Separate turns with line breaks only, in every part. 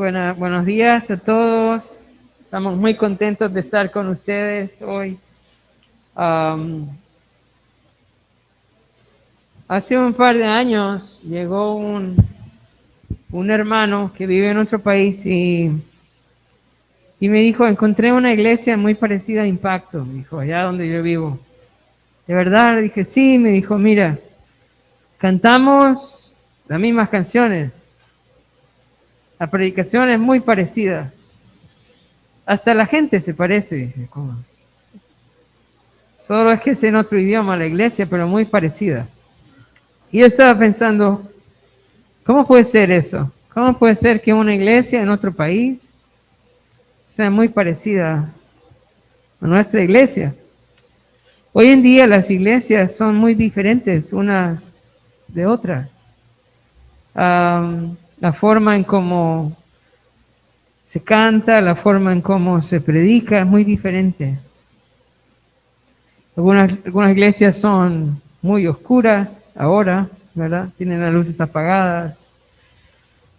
Buenos días a todos. Estamos muy contentos de estar con ustedes hoy. Hace un par de años llegó un hermano que vive en otro país y me dijo, encontré una iglesia muy parecida a Impacto, me dijo, allá donde yo vivo. ¿De verdad? Le dije, sí, me dijo, mira, cantamos las mismas canciones. La predicación es muy parecida. Hasta la gente se parece, dice. ¿Cómo? Solo es que es en otro idioma la iglesia, pero muy parecida. Y yo estaba pensando, ¿cómo puede ser eso? ¿Cómo puede ser que una iglesia en otro país sea muy parecida a nuestra iglesia? Hoy en día las iglesias son muy diferentes unas de otras. La forma en cómo se canta, la forma en cómo se predica es muy diferente. Algunas iglesias son muy oscuras ahora, ¿verdad? Tienen las luces apagadas.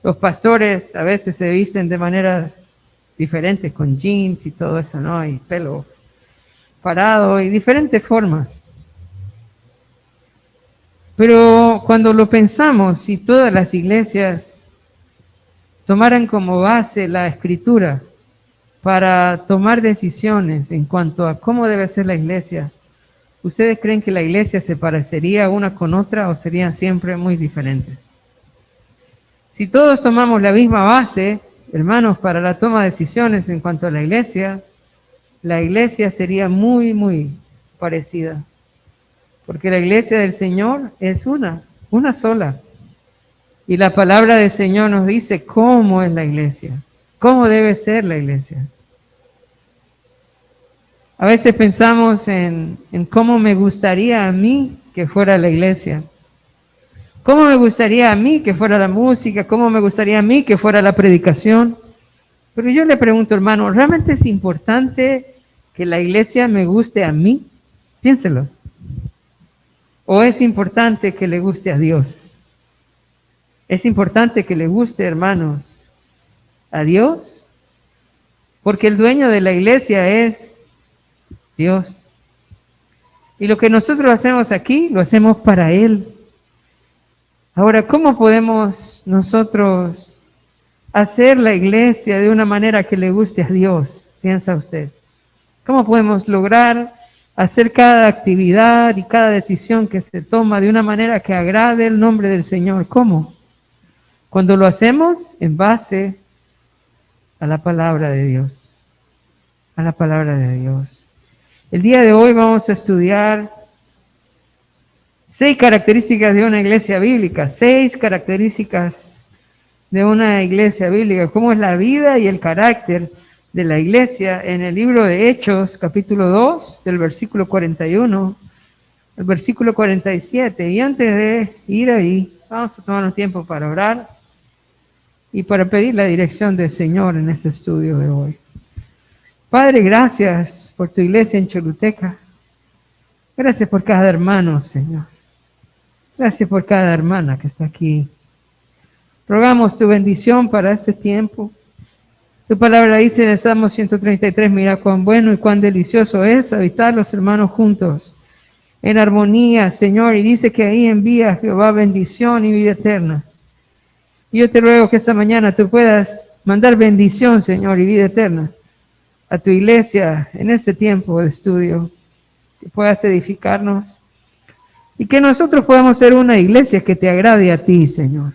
Los pastores a veces se visten de maneras diferentes, con jeans y todo eso, ¿no? Y pelo parado y diferentes formas. Pero cuando lo pensamos, si todas las iglesias tomaran como base la escritura para tomar decisiones en cuanto a cómo debe ser la iglesia, ¿ustedes creen que la iglesia se parecería una con otra o serían siempre muy diferentes? Si todos tomamos la misma base, hermanos, para la toma de decisiones en cuanto a la iglesia sería muy, muy parecida. Porque la iglesia del Señor es una sola. Y la palabra del Señor nos dice cómo es la iglesia, cómo debe ser la iglesia. A veces pensamos en cómo me gustaría a mí que fuera la iglesia. ¿Cómo me gustaría a mí que fuera la música? ¿Cómo me gustaría a mí que fuera la predicación? Pero yo le pregunto, hermano, ¿realmente es importante que la iglesia me guste a mí? Piénselo. ¿O es importante que le guste a Dios? Es importante que le guste, hermanos, a Dios, porque el dueño de la iglesia es Dios. Y lo que nosotros hacemos aquí, lo hacemos para Él. Ahora, ¿cómo podemos nosotros hacer la iglesia de una manera que le guste a Dios? Piensa usted. ¿Cómo podemos lograr hacer cada actividad y cada decisión que se toma de una manera que agrade el nombre del Señor? ¿Cómo? Cuando lo hacemos en base a la palabra de Dios. A la palabra de Dios. El día de hoy vamos a estudiar 6 características de una iglesia bíblica, 6 características de una iglesia bíblica, cómo es la vida y el carácter de la iglesia en el libro de Hechos, capítulo 2, del versículo 41, el versículo 47. Y antes de ir ahí, vamos a tomar un tiempo para orar y para pedir la dirección del Señor en este estudio de hoy. Padre, gracias por tu iglesia en Choluteca. Gracias por cada hermano, Señor. Gracias por cada hermana que está aquí. Rogamos tu bendición para este tiempo. Tu palabra dice en el Salmo 133, mira cuán bueno y cuán delicioso es habitar los hermanos juntos en armonía, Señor. Y dice que ahí envía Jehová bendición y vida eterna. Y yo te ruego que esta mañana tú puedas mandar bendición, Señor, y vida eterna a tu iglesia en este tiempo de estudio. Que puedas edificarnos. Y que nosotros podamos ser una iglesia que te agrade a ti, Señor.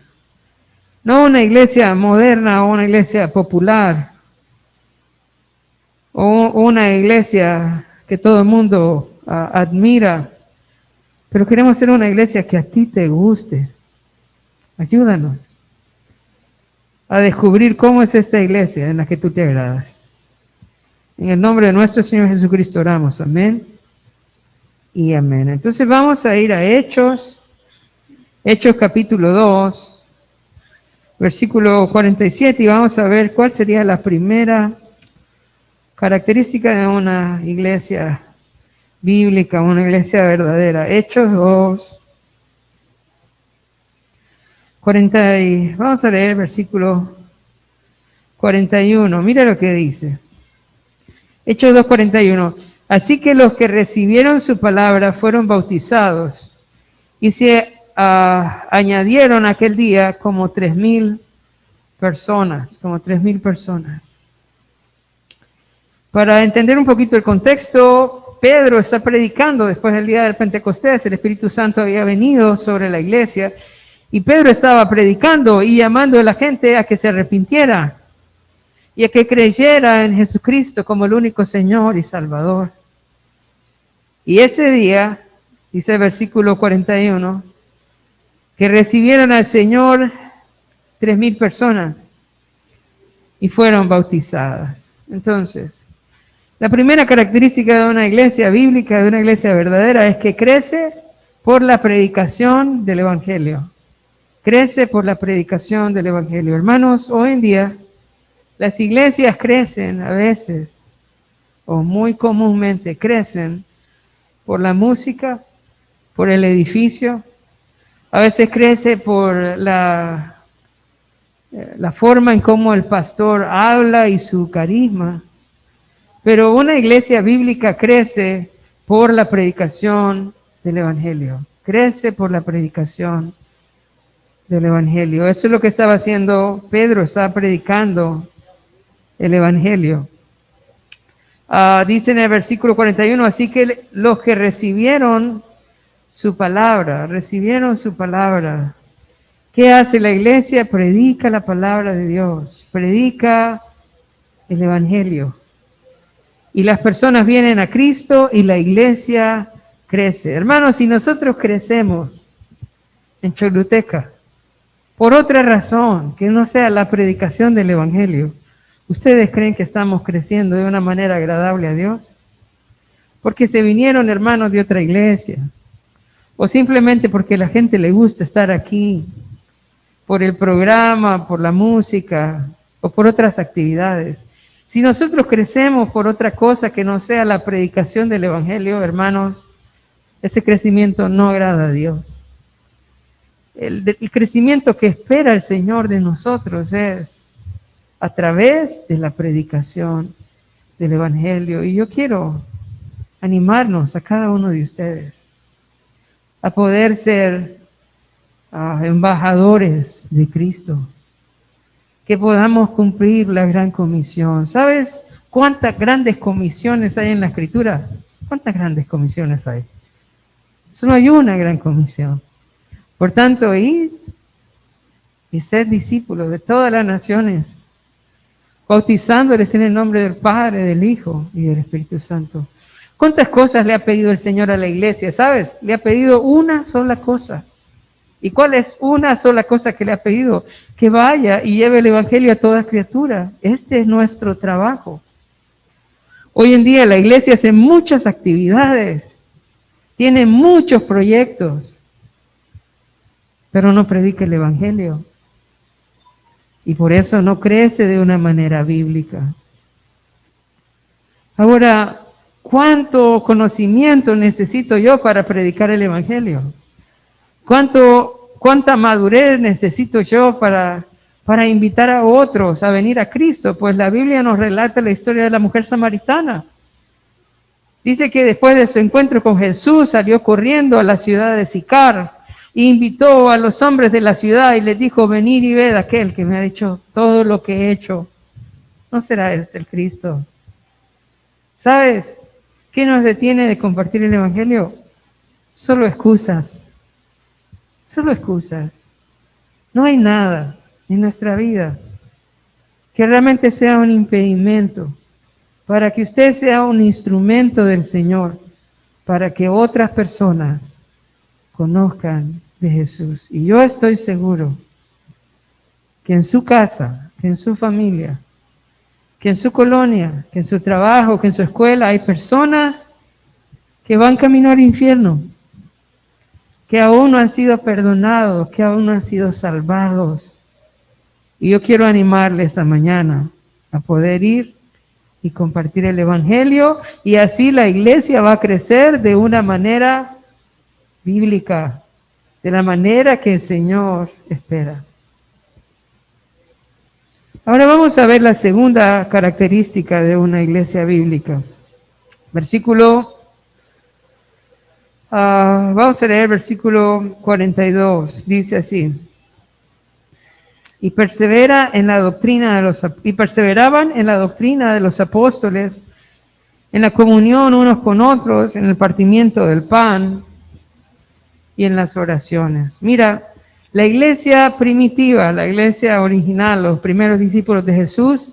No una iglesia moderna o una iglesia popular. O una iglesia que todo el mundo admira. Pero queremos ser una iglesia que a ti te guste. Ayúdanos a descubrir cómo es esta iglesia en la que tú te agradas. En el nombre de nuestro Señor Jesucristo oramos. Amén. Y amén. Entonces vamos a ir a Hechos capítulo 2, versículo 47, y vamos a ver cuál sería la primera característica de una iglesia bíblica, una iglesia verdadera. Hechos 2, 40, vamos a leer el versículo 41. Mira lo que dice. Hechos 2:41. Así que los que recibieron su palabra fueron bautizados y se añadieron aquel día como 3,000 personas, Para entender un poquito el contexto, Pedro está predicando después del día del Pentecostés, el Espíritu Santo había venido sobre la iglesia y Pedro estaba predicando y llamando a la gente a que se arrepintiera y a que creyera en Jesucristo como el único Señor y Salvador. Y ese día, dice el versículo 41, que recibieron al Señor 3,000 personas y fueron bautizadas. Entonces, la primera característica de una iglesia bíblica, de una iglesia verdadera, es que crece por la predicación del Evangelio. Crece por la predicación del Evangelio. Hermanos, hoy en día las iglesias crecen a veces, o muy comúnmente crecen por la música, por el edificio, a veces crece por la forma en cómo el pastor habla y su carisma. Pero una iglesia bíblica crece por la predicación del Evangelio. Crece por la predicación del Evangelio. Eso es lo que estaba haciendo Pedro, estaba predicando el Evangelio. Dice en el versículo 41, así que los que recibieron su palabra. ¿Qué hace la iglesia? Predica la palabra de Dios, predica el Evangelio. Y las personas vienen a Cristo y la iglesia crece. Hermanos, si nosotros crecemos en Choluteca por otra razón que no sea la predicación del Evangelio, ¿ustedes creen que estamos creciendo de una manera agradable a Dios? Porque se vinieron hermanos de otra iglesia, o simplemente porque a la gente le gusta estar aquí, por el programa, por la música, o por otras actividades. Si nosotros crecemos por otra cosa que no sea la predicación del Evangelio, hermanos, ese crecimiento no agrada a Dios. El crecimiento que espera el Señor de nosotros es a través de la predicación del Evangelio. Y yo quiero animarnos a cada uno de ustedes a poder ser embajadores de Cristo, que podamos cumplir la gran comisión. ¿Sabes cuántas grandes comisiones hay en la Escritura? ¿Cuántas grandes comisiones hay? Solo hay una gran comisión. Por tanto, id y sed discípulos de todas las naciones, bautizándoles en el nombre del Padre, del Hijo y del Espíritu Santo. ¿Cuántas cosas le ha pedido el Señor a la iglesia? ¿Sabes? Le ha pedido una sola cosa. ¿Y cuál es una sola cosa que le ha pedido? Que vaya y lleve el Evangelio a toda criatura. Este es nuestro trabajo. Hoy en día la iglesia hace muchas actividades, tiene muchos proyectos, pero no predica el Evangelio. Y por eso no crece de una manera bíblica. Ahora, ¿cuánto conocimiento necesito yo para predicar el Evangelio? ¿Cuánta madurez necesito yo para invitar a otros a venir a Cristo? Pues la Biblia nos relata la historia de la mujer samaritana. Dice que después de su encuentro con Jesús salió corriendo a la ciudad de Sicar e invitó a los hombres de la ciudad y les dijo: venid y ved a aquel que me ha dicho todo lo que he hecho. ¿No será este el Cristo? ¿Sabes qué nos detiene de compartir el Evangelio? Solo excusas. Solo excusas. No hay nada en nuestra vida que realmente sea un impedimento para que usted sea un instrumento del Señor, para que otras personas conozcan de Jesús. Y yo estoy seguro que en su casa, que en su familia, que en su colonia, que en su trabajo, que en su escuela hay personas que van camino al infierno, que aún no han sido perdonados, que aún no han sido salvados. Y yo quiero animarles esta mañana a poder ir y compartir el Evangelio, y así la iglesia va a crecer de una manera bíblica, de la manera que el Señor espera. Ahora vamos a ver la segunda característica de una iglesia bíblica. Vamos a leer versículo 42, dice así: y perseveraban en la doctrina de los apóstoles, en la comunión unos con otros, en el partimiento del pan y en las oraciones. Mira, la iglesia primitiva, la iglesia original, los primeros discípulos de Jesús,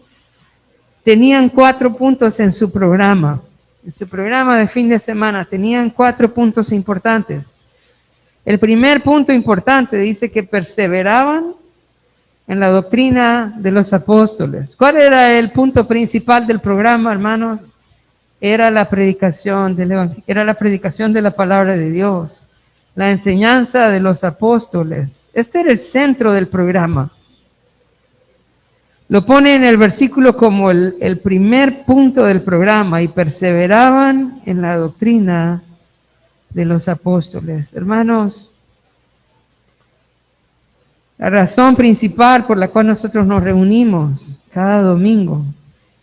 tenían 4 puntos en su programa. En su programa de fin de semana tenían 4 puntos importantes. El primer punto importante dice que perseveraban en la doctrina de los apóstoles. ¿Cuál era el punto principal del programa, hermanos? Era la predicación del evangelio, era la predicación de la palabra de Dios, la enseñanza de los apóstoles. Este era el centro del programa. Lo pone en el versículo como el primer punto del programa, y perseveraban en la doctrina de los apóstoles. Hermanos, la razón principal por la cual nosotros nos reunimos cada domingo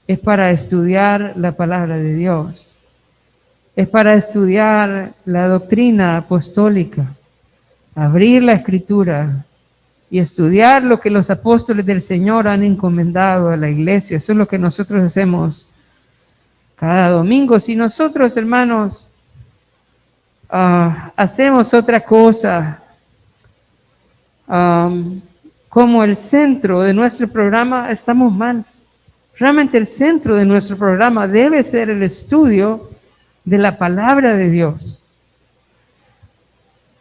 es para estudiar la palabra de Dios. Es para estudiar la doctrina apostólica, abrir la escritura y estudiar lo que los apóstoles del Señor han encomendado a la iglesia. Eso es lo que nosotros hacemos cada domingo. Si nosotros, hermanos, hacemos otra cosa como el centro de nuestro programa, estamos mal. Realmente el centro de nuestro programa debe ser el estudio de la palabra de Dios.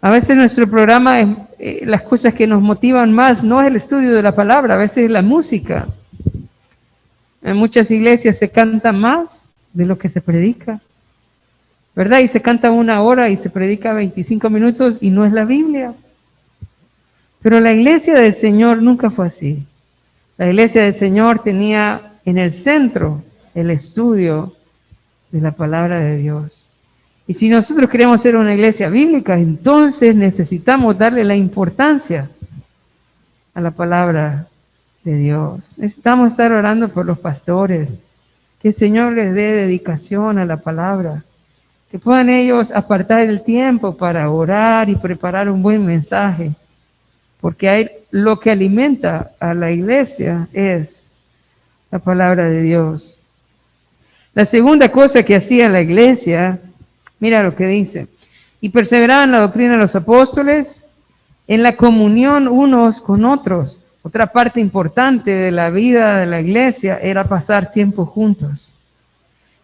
A veces nuestro programa, las cosas que nos motivan más no es el estudio de la palabra, a veces es la música. En muchas iglesias se canta más de lo que se predica, ¿verdad? Y se canta 1 hora y se predica 25 minutos y no es la Biblia. Pero la iglesia del Señor nunca fue así. La iglesia del Señor tenía en el centro el estudio de la palabra de Dios. Y si nosotros queremos ser una iglesia bíblica, entonces necesitamos darle la importancia a la palabra de Dios. Necesitamos estar orando por los pastores, que el Señor les dé dedicación a la palabra, que puedan ellos apartar el tiempo para orar y preparar un buen mensaje, porque lo que alimenta a la iglesia es la palabra de Dios. La segunda cosa que hacía la iglesia, mira lo que dice: y perseveraban en la doctrina de los apóstoles, en la comunión unos con otros. Otra parte importante de la vida de la iglesia era pasar tiempo juntos.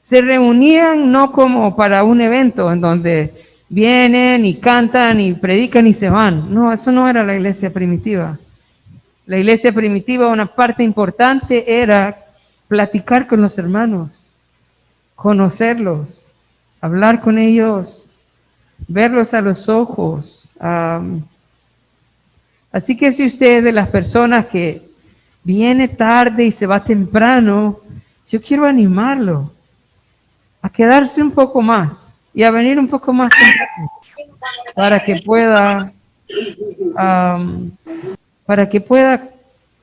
Se reunían no como para un evento en donde vienen y cantan y predican y se van. No, eso no era la iglesia primitiva. La iglesia primitiva, una parte importante era platicar con los hermanos, conocerlos, hablar con ellos, verlos a los ojos. Así que si usted es de las personas que viene tarde y se va temprano, yo quiero animarlo a quedarse un poco más y a venir un poco más temprano para que pueda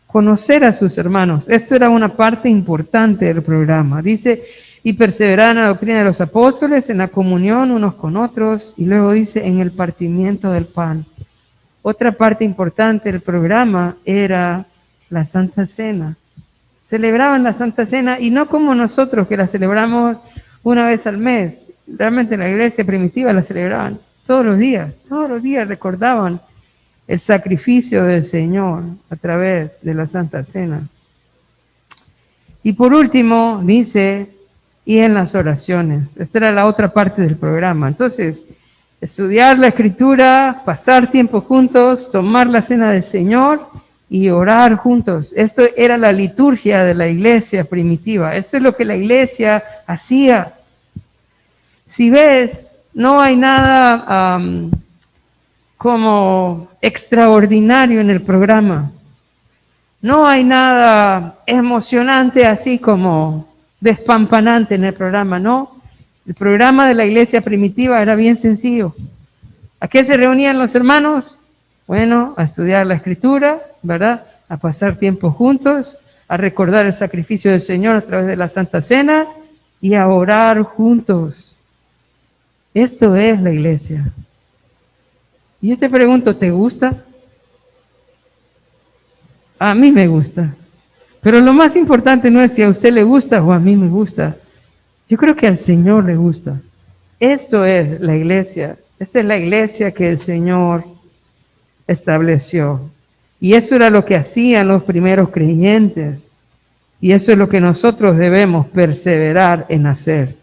conocer a sus hermanos. Esto era una parte importante del programa. Dice: y perseveraban en la doctrina de los apóstoles, en la comunión unos con otros, y luego dice: en el partimiento del pan. Otra parte importante del programa era la Santa Cena. Celebraban la Santa Cena, y no como nosotros que la celebramos una vez al mes. Realmente en la iglesia primitiva la celebraban todos los días recordaban el sacrificio del Señor a través de la Santa Cena. Y por último dice: y en las oraciones. Esta era la otra parte del programa. Entonces, estudiar la Escritura, pasar tiempo juntos, tomar la cena del Señor y orar juntos. Esto era la liturgia de la iglesia primitiva. Esto es lo que la iglesia hacía. Si ves, no hay nada como extraordinario en el programa. No hay nada emocionante así como despampanante en el programa, no. El programa de la iglesia primitiva era bien sencillo. ¿A qué se reunían los hermanos? Bueno, a estudiar la Escritura, ¿verdad? A pasar tiempo juntos, a recordar el sacrificio del Señor a través de la Santa Cena y a orar juntos. Esto es la iglesia. Y yo te pregunto, ¿te gusta? A mí me gusta. Pero lo más importante no es si a usted le gusta o a mí me gusta. Yo creo que al Señor le gusta. Esto es la iglesia. Esta es la iglesia que el Señor estableció. Y eso era lo que hacían los primeros creyentes. Y eso es lo que nosotros debemos perseverar en hacer.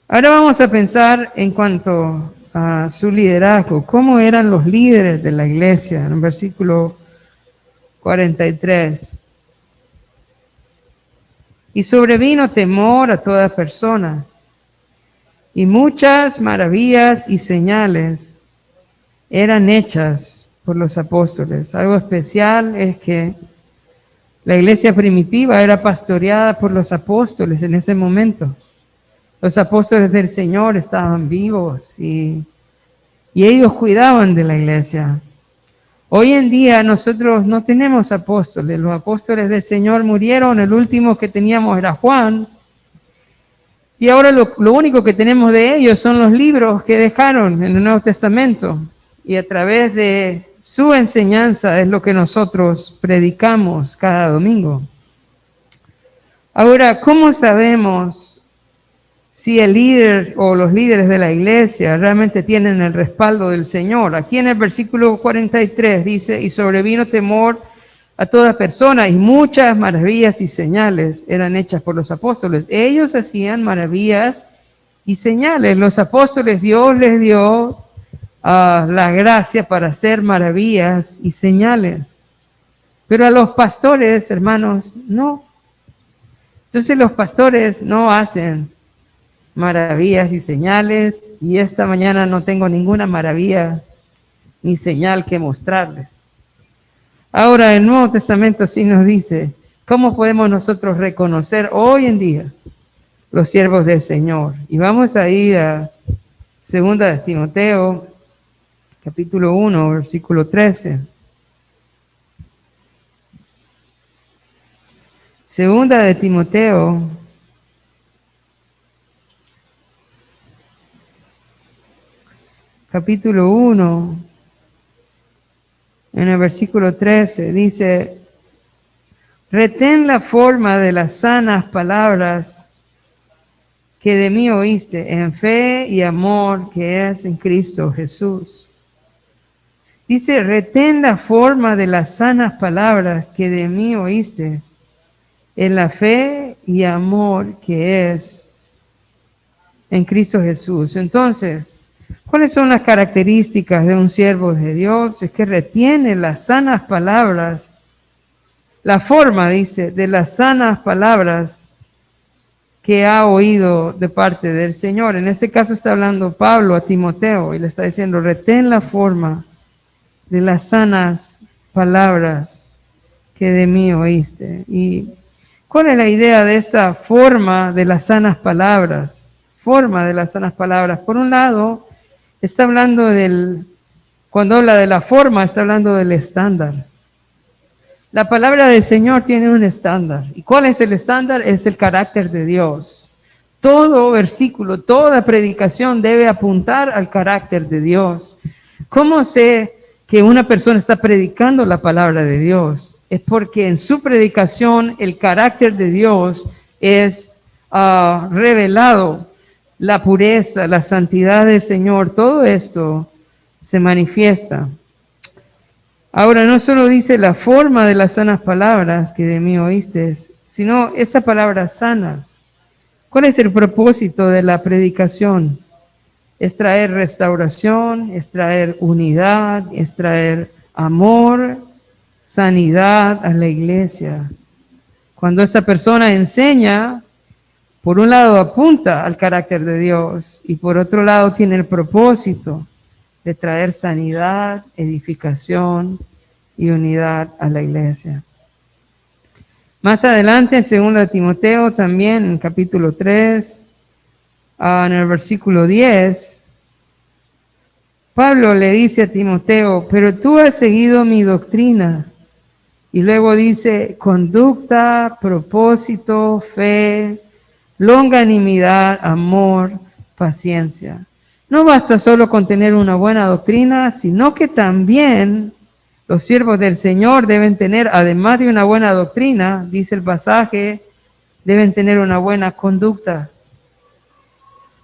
Ahora vamos a pensar en cuanto a su liderazgo. ¿Cómo eran los líderes de la iglesia? En el versículo 43. Y sobrevino temor a toda persona, y muchas maravillas y señales eran hechas por los apóstoles. Algo especial es que la iglesia primitiva era pastoreada por los apóstoles en ese momento. Los apóstoles del Señor estaban vivos y ellos cuidaban de la iglesia. Hoy en día nosotros no tenemos apóstoles. Los apóstoles del Señor murieron. El último que teníamos era Juan. Y ahora lo único que tenemos de ellos son los libros que dejaron en el Nuevo Testamento. Y a través de su enseñanza es lo que nosotros predicamos cada domingo. Ahora, ¿cómo sabemos si el líder o los líderes de la iglesia realmente tienen el respaldo del Señor? Aquí en el versículo 43 dice, y sobrevino temor a toda persona, y muchas maravillas y señales eran hechas por los apóstoles. Ellos hacían maravillas y señales. Los apóstoles, Dios les dio la gracia para hacer maravillas y señales. Pero a los pastores, hermanos, no. Entonces los pastores no hacen maravillas y señales, y esta mañana no tengo ninguna maravilla ni señal que mostrarles. Ahora el Nuevo Testamento sí nos dice cómo podemos nosotros reconocer hoy en día los siervos del Señor. Y vamos a ir a 2 de Timoteo, capítulo 1, versículo 13. Segunda de Timoteo, capítulo 1, en el versículo 13, dice, retén la forma de las sanas palabras que de mí oíste, en fe y amor que es en Cristo Jesús. Dice, retén la forma de las sanas palabras que de mí oíste, en la fe y amor que es en Cristo Jesús. Entonces, ¿cuáles son las características de un siervo de Dios? Es que retiene las sanas palabras, la forma, dice, de las sanas palabras que ha oído de parte del Señor. En este caso está hablando Pablo a Timoteo y le está diciendo, retén la forma de las sanas palabras que de mí oíste. ¿Y cuál es la idea de esa forma de las sanas palabras? Forma de las sanas palabras. Por un lado, está hablando cuando habla de la forma, está hablando del estándar. La palabra del Señor tiene un estándar. ¿Y cuál es el estándar? Es el carácter de Dios. Todo versículo, toda predicación debe apuntar al carácter de Dios. ¿Cómo sé que una persona está predicando la palabra de Dios? Es porque en su predicación el carácter de Dios es revelado. La pureza, la santidad del Señor, todo esto se manifiesta. Ahora, no solo dice la forma de las sanas palabras que de mí oíste, sino esa palabra sanas. ¿Cuál es el propósito de la predicación? Es traer restauración, es traer unidad, es traer amor, sanidad a la iglesia. Cuando esa persona enseña, por un lado apunta al carácter de Dios y por otro lado tiene el propósito de traer sanidad, edificación y unidad a la iglesia. Más adelante, en 2 Timoteo, también en capítulo 3, en el versículo 10, Pablo le dice a Timoteo, pero tú has seguido mi doctrina Y luego dice conducta, propósito, fe, longanimidad, amor, paciencia. No basta solo con tener una buena doctrina, sino que también los siervos del Señor deben tener, además de una buena doctrina, dice el pasaje, deben tener una buena conducta.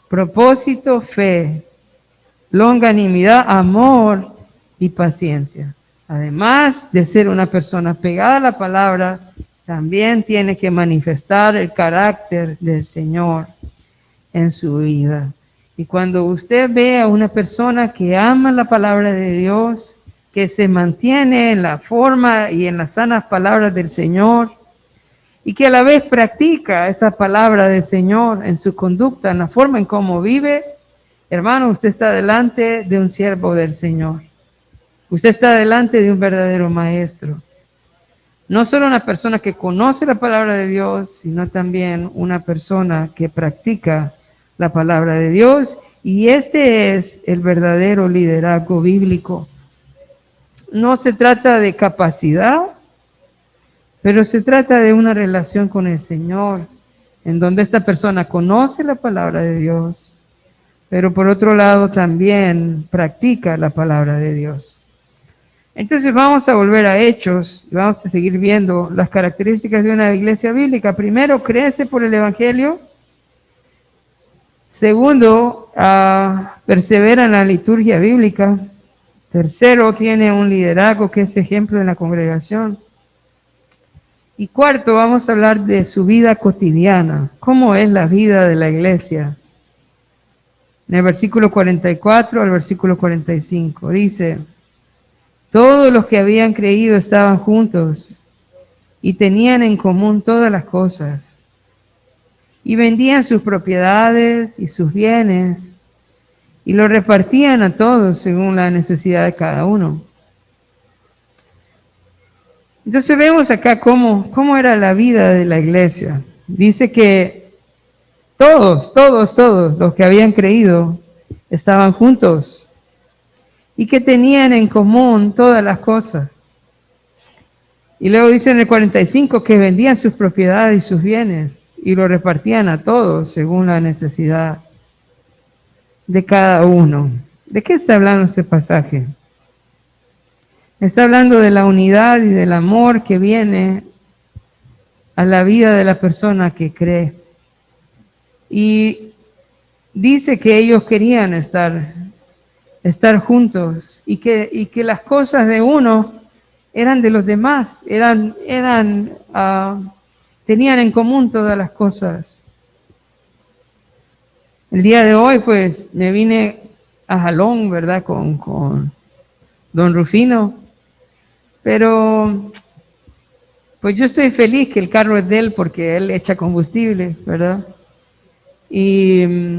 Propósito, fe, longanimidad, amor y paciencia. Además de ser una persona pegada a la palabra, también tiene que manifestar el carácter del Señor en su vida. Y cuando usted ve a una persona que ama la palabra de Dios, que se mantiene en la forma y en las sanas palabras del Señor, y que a la vez practica esa palabra del Señor en su conducta, en la forma en cómo vive, hermano, usted está delante de un siervo del Señor. Usted está delante de un verdadero maestro. No solo una persona que conoce la palabra de Dios, sino también una persona que practica la palabra de Dios. Y este es el verdadero liderazgo bíblico. No se trata de capacidad, pero se trata de una relación con el Señor, en donde esta persona conoce la palabra de Dios, pero por otro lado también practica la palabra de Dios. Entonces vamos a volver a Hechos y vamos a seguir viendo las características de una iglesia bíblica. Primero, crece por el Evangelio. Segundo, persevera en la liturgia bíblica. Tercero, tiene un liderazgo que es ejemplo en la congregación. Y cuarto, vamos a hablar de su vida cotidiana. ¿Cómo es la vida de la iglesia? En el versículo 44 al versículo 45 dice: todos los que habían creído estaban juntos y tenían en común todas las cosas, y vendían sus propiedades y sus bienes y lo repartían a todos según la necesidad de cada uno. Entonces vemos acá cómo era la vida de la iglesia. Dice que todos los que habían creído estaban juntos y que tenían en común todas las cosas. Y luego dice en el 45 que vendían sus propiedades y sus bienes y lo repartían a todos según la necesidad de cada uno. ¿De qué está hablando este pasaje? Está hablando de la unidad y del amor que viene a la vida de la persona que cree. Y dice que ellos querían estar juntos y que las cosas de uno eran de los demás, tenían en común todas las cosas. El día de hoy pues me vine a Jalón, ¿verdad? Con don Rufino, pero pues yo estoy feliz que el carro es de él porque él echa combustible, ¿verdad? Y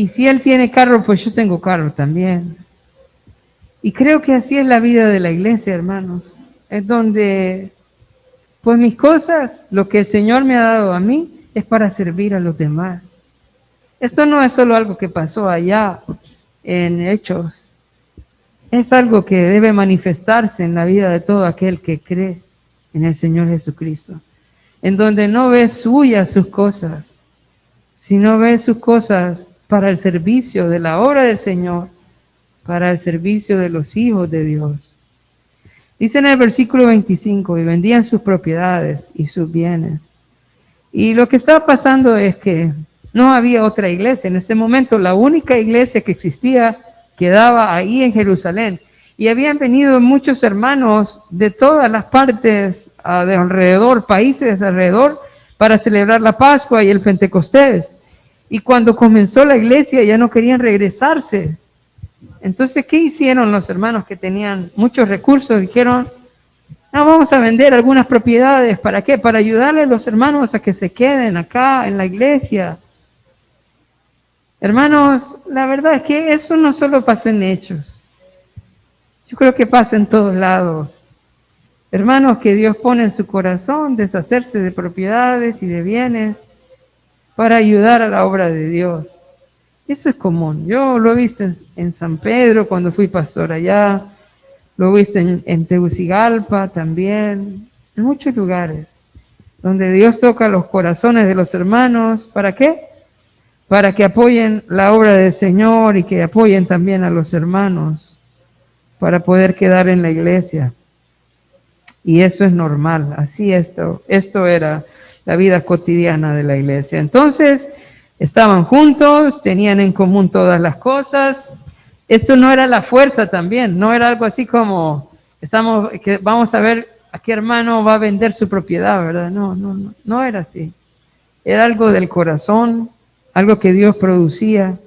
si él tiene carro, pues yo tengo carro también. Y creo que así es la vida de la iglesia, hermanos. Es donde, pues mis cosas, lo que el Señor me ha dado a mí, es para servir a los demás. Esto no es solo algo que pasó allá en Hechos. Es algo que debe manifestarse en la vida de todo aquel que cree en el Señor Jesucristo. En donde no ve suyas sus cosas, sino ve sus cosas para el servicio de la obra del Señor, para el servicio de los hijos de Dios. Dice en el versículo 25, y vendían sus propiedades y sus bienes. Y lo que estaba pasando es que no había otra iglesia. En ese momento la única iglesia que existía quedaba ahí en Jerusalén. Y habían venido muchos hermanos de todas las partes de alrededor, países alrededor, para celebrar la Pascua y el Pentecostés. Y cuando comenzó la iglesia ya no querían regresarse. Entonces, ¿qué hicieron los hermanos que tenían muchos recursos? Dijeron, no, vamos a vender algunas propiedades. ¿Para qué? Para ayudarle a los hermanos a que se queden acá en la iglesia. Hermanos, la verdad es que eso no solo pasa en Hechos. Yo creo que pasa en todos lados. Hermanos que Dios pone en su corazón deshacerse de propiedades y de bienes para ayudar a la obra de Dios. Eso es común. Yo lo he visto en San Pedro cuando fui pastor allá. lo he visto en Tegucigalpa también, en muchos lugares, donde Dios toca los corazones de los hermanos. ¿Para qué? Para que apoyen la obra del Señor y que apoyen también a los hermanos para poder quedar en la iglesia. Y eso es normal, así esto era la vida cotidiana de la iglesia. Entonces, estaban juntos, tenían en común todas las cosas. Esto no era la fuerza también, no era algo así como, vamos a ver a qué hermano va a vender su propiedad, ¿verdad? No era así. Era algo del corazón, algo que Dios producía.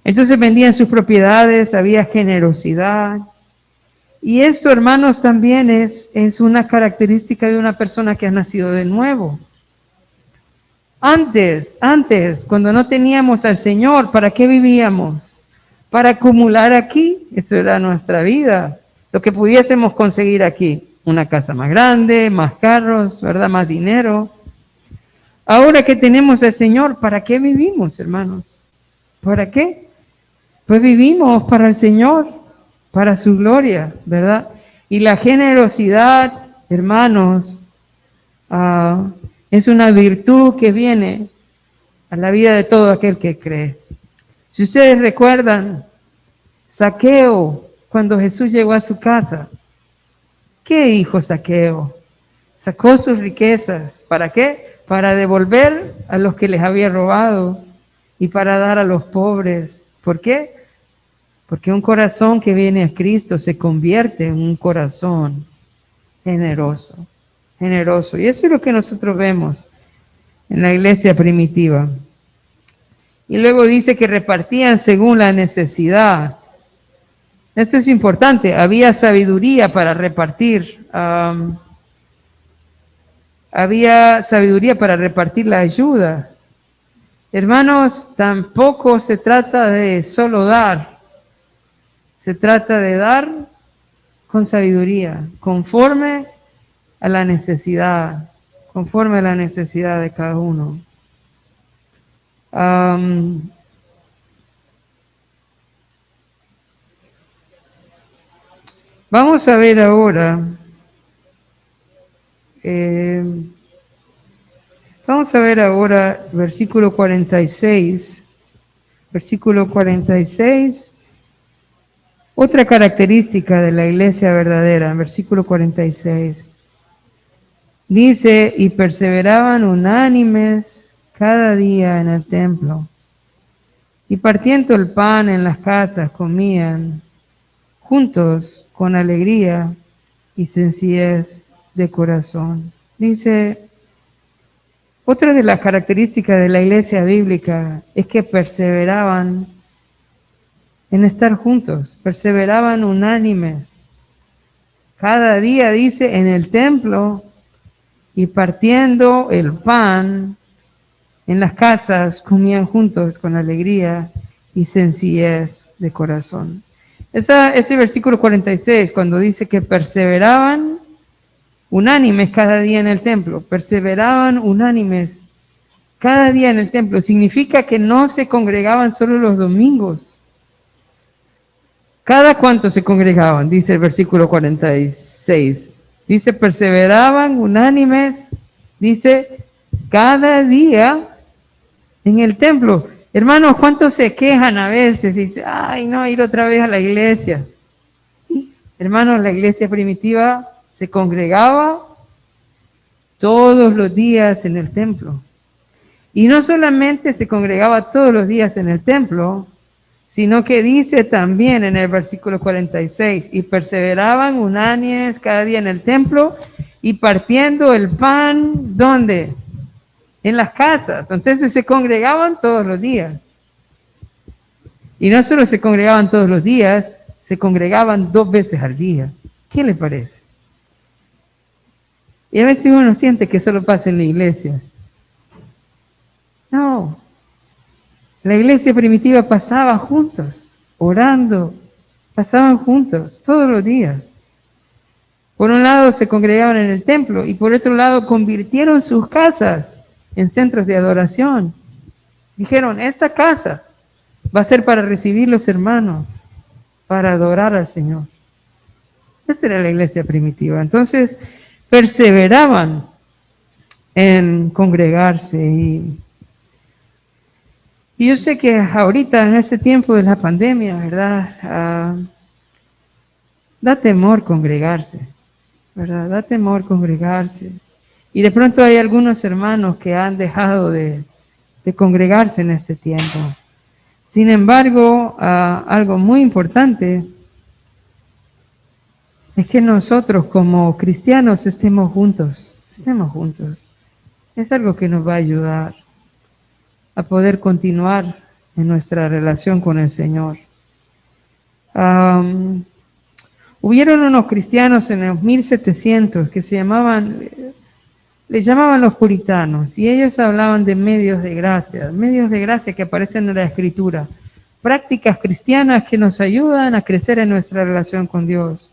Entonces vendían sus propiedades, había generosidad. Y esto, hermanos, también es una característica de una persona que ha nacido de nuevo. Antes, cuando no teníamos al Señor, ¿para qué vivíamos? Para acumular aquí, eso era nuestra vida, lo que pudiésemos conseguir aquí, una casa más grande, más carros, ¿verdad? Más dinero. Ahora que tenemos al Señor, ¿para qué vivimos, hermanos? ¿Para qué? Pues vivimos para el Señor, para su gloria, ¿verdad? Y la generosidad, hermanos, es una virtud que viene a la vida de todo aquel que cree. Si ustedes recuerdan, Zaqueo, cuando Jesús llegó a su casa, ¿qué dijo Zaqueo? Sacó sus riquezas. ¿Para qué? Para devolver a los que les había robado y para dar a los pobres. ¿Por qué? Porque un corazón que viene a Cristo se convierte en un corazón generoso. Y eso es lo que nosotros vemos en la iglesia primitiva. Y luego dice que repartían según la necesidad. Esto es importante, había sabiduría para repartir. Había sabiduría para repartir la ayuda. Hermanos, tampoco se trata de solo dar. Se trata de dar con sabiduría, conforme a la necesidad de cada uno. Vamos a ver ahora, versículo 46. Versículo 46. Otra característica de la iglesia verdadera, en versículo 46. Dice, y perseveraban unánimes cada día en el templo, y partiendo el pan en las casas comían juntos con alegría y sencillez de corazón. Dice, otra de las características de la iglesia bíblica es que perseveraban en estar juntos, perseveraban unánimes. Cada día, dice, en el templo y partiendo el pan en las casas, comían juntos con alegría y sencillez de corazón. Ese versículo 46, cuando dice que perseveraban unánimes cada día en el templo, perseveraban unánimes cada día en el templo, significa que no se congregaban solo los domingos. ¿Cada cuánto se congregaban? Dice el versículo 46. Dice, perseveraban unánimes, dice, cada día en el templo. Hermanos, ¿cuántos se quejan a veces? Dice, ay, no, ir otra vez a la iglesia. ¿Sí? Hermanos, la iglesia primitiva se congregaba todos los días en el templo. Y no solamente se congregaba todos los días en el templo, sino que dice también en el versículo 46, y perseveraban unánimes cada día en el templo y partiendo el pan, ¿dónde? En las casas. Entonces se congregaban todos los días. Y no solo se congregaban todos los días, se congregaban 2 veces al día. ¿Qué le parece? Y a veces uno siente que solo pasa en la iglesia. No. La iglesia primitiva pasaba juntos, orando, pasaban juntos todos los días. Por un lado se congregaban en el templo y por otro lado convirtieron sus casas en centros de adoración. Dijeron, esta casa va a ser para recibir los hermanos, para adorar al Señor. Esta era la iglesia primitiva. Entonces, perseveraban en congregarse. Y yo sé que ahorita, en este tiempo de la pandemia, ¿verdad? Da temor congregarse, ¿verdad? Da temor congregarse. Y de pronto hay algunos hermanos que han dejado de congregarse en este tiempo. Sin embargo, algo muy importante es que nosotros como cristianos estemos juntos. Es algo que nos va a ayudar a poder continuar en nuestra relación con el Señor. Hubieron unos cristianos en los 1700 que les llamaban los puritanos, y ellos hablaban de medios de gracia que aparecen en la Escritura, prácticas cristianas que nos ayudan a crecer en nuestra relación con Dios.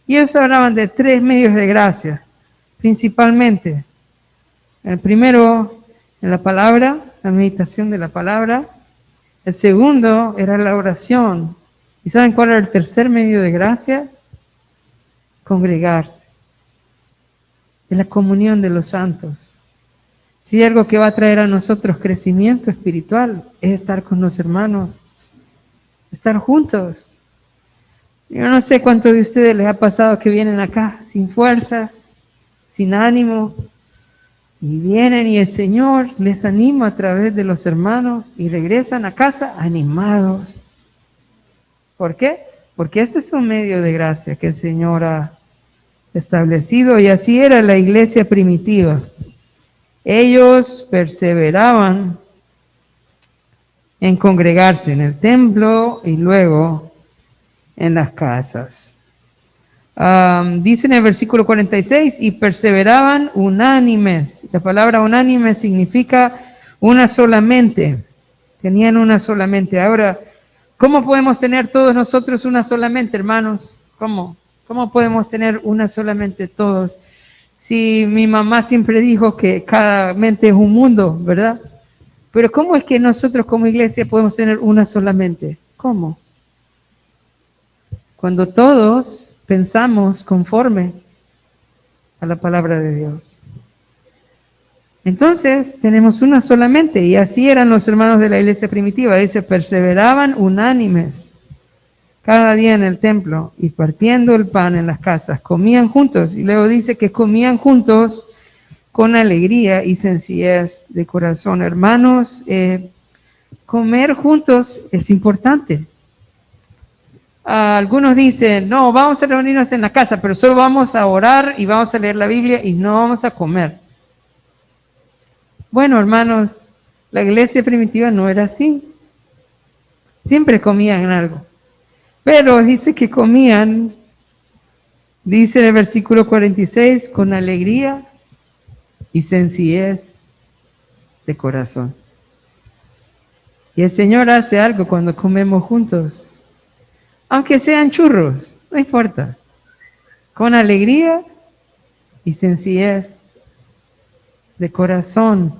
Y ellos hablaban de 3 medios de gracia, principalmente. El primero, en la palabra, la meditación de la palabra. El segundo era la oración. ¿Y saben cuál era el tercer medio de gracia? Congregarse. En la comunión de los santos. Si hay algo que va a traer a nosotros crecimiento espiritual, es estar con los hermanos, estar juntos. Yo no sé cuántos de ustedes les ha pasado que vienen acá sin fuerzas, sin ánimo, y vienen y el Señor les anima a través de los hermanos y regresan a casa animados. ¿Por qué? Porque este es un medio de gracia que el Señor ha establecido, y así era la iglesia primitiva. Ellos perseveraban en congregarse en el templo y luego en las casas. Dice en el versículo 46, y perseveraban unánimes. La palabra unánime significa una solamente. Tenían una solamente. Ahora, ¿cómo podemos tener todos nosotros una solamente, hermanos? ¿Cómo podemos tener una solamente todos? Si mi mamá siempre dijo que cada mente es un mundo, ¿verdad? Pero ¿cómo es que nosotros como iglesia podemos tener una solamente? ¿Cómo? Cuando todos pensamos conforme a la palabra de Dios. Entonces tenemos una solamente, y así eran los hermanos de la iglesia primitiva. Dice, perseveraban unánimes cada día en el templo y partiendo el pan en las casas, comían juntos. Y luego dice que comían juntos con alegría y sencillez de corazón. Hermanos, comer juntos es importante. Algunos dicen, no, vamos a reunirnos en la casa, pero solo vamos a orar y vamos a leer la Biblia y no vamos a comer. Bueno, hermanos, la iglesia primitiva no era así. Siempre comían algo. Pero dice que comían, dice en el versículo 46, con alegría y sencillez de corazón. Y el Señor hace algo cuando comemos juntos. Aunque sean churros, no importa. Con alegría y sencillez de corazón.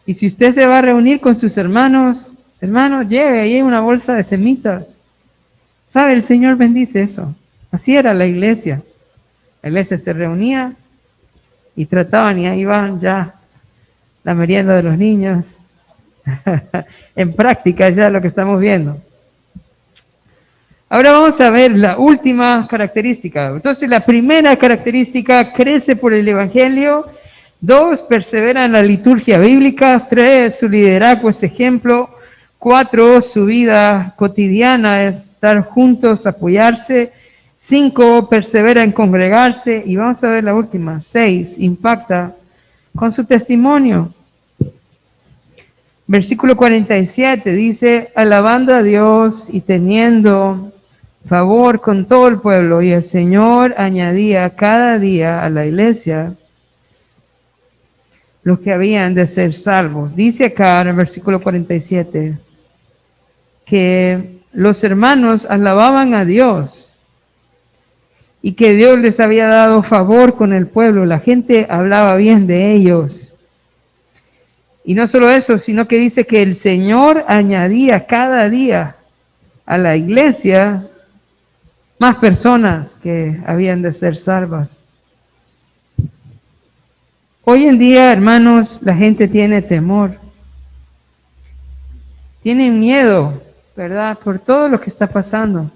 Y si usted se va a reunir con sus hermanos, lleve ahí una bolsa de semitas. ¿Sabe? El Señor bendice eso. Así era la iglesia. La iglesia se reunía y trataban, y ahí van ya la merienda de los niños. En práctica ya lo que estamos viendo. Ahora vamos a ver la última característica. Entonces, la primera característica, crece por el Evangelio. 2, persevera en la liturgia bíblica. 3, su liderazgo es ejemplo. 4, su vida cotidiana es estar juntos, apoyarse. 5, persevera en congregarse. Y vamos a ver la última. 6, impacta con su testimonio. Versículo 47 dice, alabando a Dios y teniendo favor con todo el pueblo, y el Señor añadía cada día a la iglesia los que habían de ser salvos. Dice acá en el versículo 47 que los hermanos alababan a Dios y que Dios les había dado favor con el pueblo. La gente hablaba bien de ellos. Y no solo eso, sino que dice que el Señor añadía cada día a la iglesia más personas que habían de ser salvas. Hoy en día, hermanos, la gente tiene temor, tiene miedo, ¿verdad? Por todo lo que está pasando.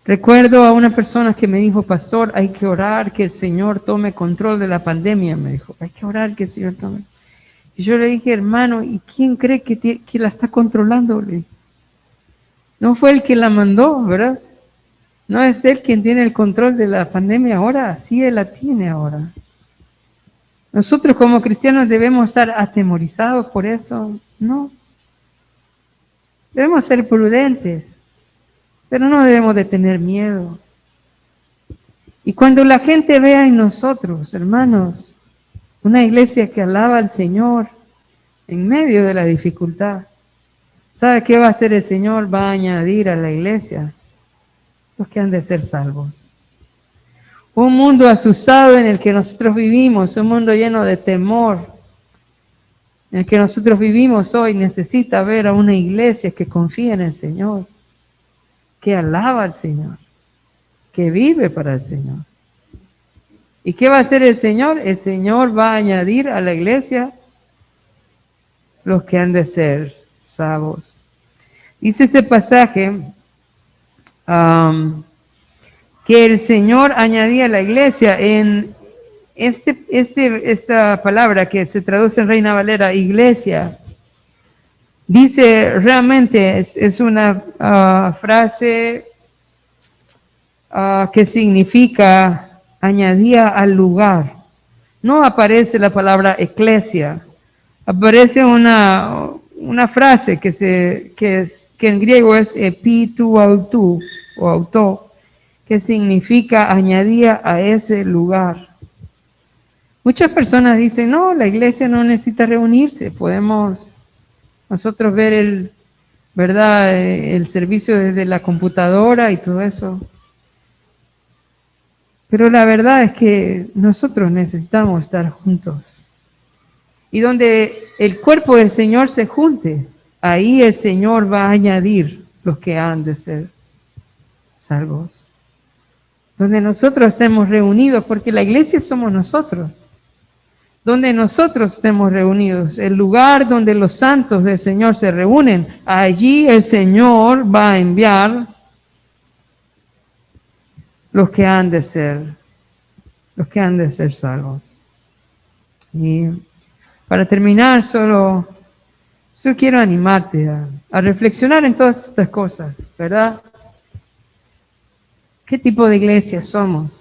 Recuerdo a una persona que me dijo, pastor, hay que orar que el Señor tome control de la pandemia. Me dijo, hay que orar que el Señor tome. Y yo le dije, hermano, ¿y quién cree que la está controlando? No fue el que la mandó, ¿verdad? No es él quien tiene el control de la pandemia ahora, sí él la tiene ahora. Nosotros como cristianos debemos estar atemorizados por eso, no. Debemos ser prudentes, pero no debemos de tener miedo. Y cuando la gente vea en nosotros, hermanos, una iglesia que alaba al Señor en medio de la dificultad, ¿sabe qué va a hacer el Señor? Va a añadir a la iglesia los que han de ser salvos. Un mundo asustado en el que nosotros vivimos, un mundo lleno de temor, en el que nosotros vivimos hoy, necesita ver a una iglesia que confía en el Señor, que alaba al Señor, que vive para el Señor. ¿Y qué va a hacer el Señor? El Señor va a añadir a la iglesia los que han de ser salvos. Dice ese pasaje que el Señor añadía a la iglesia en esta palabra que se traduce en Reina Valera, iglesia. Dice realmente, es una frase que significa añadía al lugar. No aparece la palabra eclesia, aparece una frase que en griego es epitu autu o auto, que significa añadía a ese lugar. Muchas personas dicen, no, la iglesia no necesita reunirse, podemos nosotros ver el servicio desde la computadora y todo eso. Pero la verdad es que nosotros necesitamos estar juntos. Y donde el cuerpo del Señor se junte, ahí el Señor va a añadir los que han de ser salvos. Donde nosotros estemos reunidos, porque la iglesia somos nosotros. Donde nosotros estemos reunidos, el lugar donde los santos del Señor se reúnen, allí el Señor va a enviar los que han de ser salvos. Y para terminar, solo quiero animarte a reflexionar en todas estas cosas, ¿verdad? ¿Qué tipo de iglesia somos?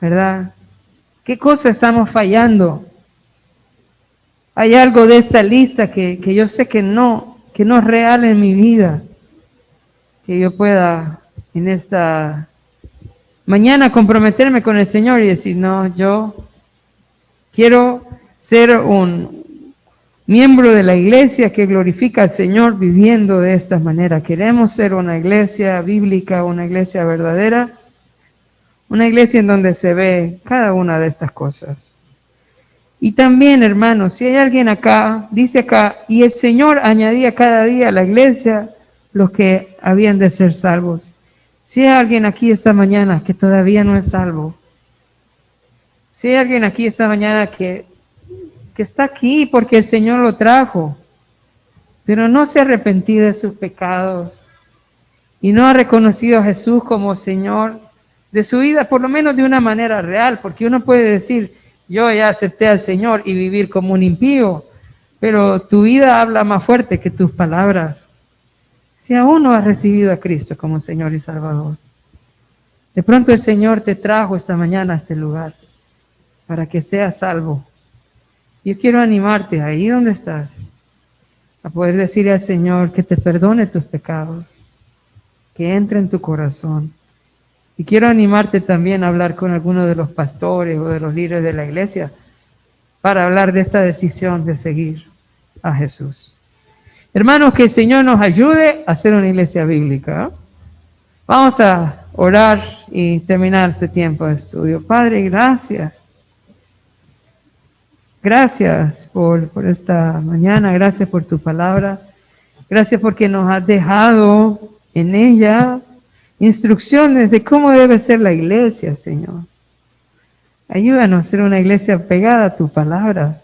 ¿Verdad? ¿Qué cosas estamos fallando? Hay algo de esta lista que yo sé que no es real en mi vida, que yo pueda en esta mañana comprometerme con el Señor y decir, no, yo quiero ser un miembro de la iglesia que glorifica al Señor viviendo de esta manera. Queremos ser una iglesia bíblica, una iglesia verdadera, una iglesia en donde se ve cada una de estas cosas. Y también, hermanos, si hay alguien acá, dice acá, y el Señor añadía cada día a la iglesia los que habían de ser salvos. Si hay alguien aquí esta mañana que todavía no es salvo, si hay alguien aquí esta mañana que está aquí porque el Señor lo trajo, pero no se ha arrepentido de sus pecados y no ha reconocido a Jesús como Señor de su vida, por lo menos de una manera real, porque uno puede decir, yo ya acepté al Señor y vivir como un impío, pero tu vida habla más fuerte que tus palabras. Si aún no has recibido a Cristo como Señor y Salvador, de pronto el Señor te trajo esta mañana a este lugar para que seas salvo. Yo quiero animarte ahí donde estás, a poder decirle al Señor que te perdone tus pecados, que entre en tu corazón. Y quiero animarte también a hablar con alguno de los pastores o de los líderes de la iglesia para hablar de esta decisión de seguir a Jesús. Hermanos, que el Señor nos ayude a ser una iglesia bíblica. Vamos a orar y terminar este tiempo de estudio. Padre, gracias. Gracias por esta mañana, gracias por tu palabra. Gracias porque nos has dejado en ella instrucciones de cómo debe ser la iglesia, Señor. Ayúdanos a ser una iglesia pegada a tu palabra.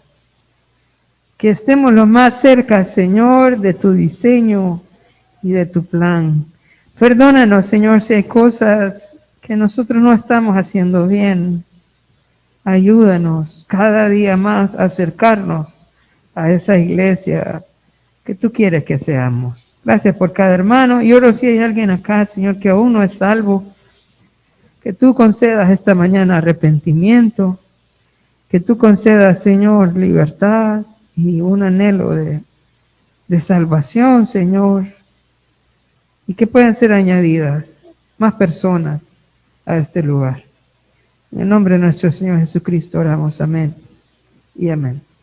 Que estemos lo más cerca, Señor, de tu diseño y de tu plan. Perdónanos, Señor, si hay cosas que nosotros no estamos haciendo bien. Ayúdanos cada día más a acercarnos a esa iglesia que tú quieres que seamos. Gracias por cada hermano. Y oro si hay alguien acá, Señor, que aún no es salvo, que tú concedas esta mañana arrepentimiento, que tú concedas, Señor, libertad y un anhelo de salvación, Señor, y que puedan ser añadidas más personas a este lugar. En el nombre de nuestro Señor Jesucristo oramos. Amén y amén.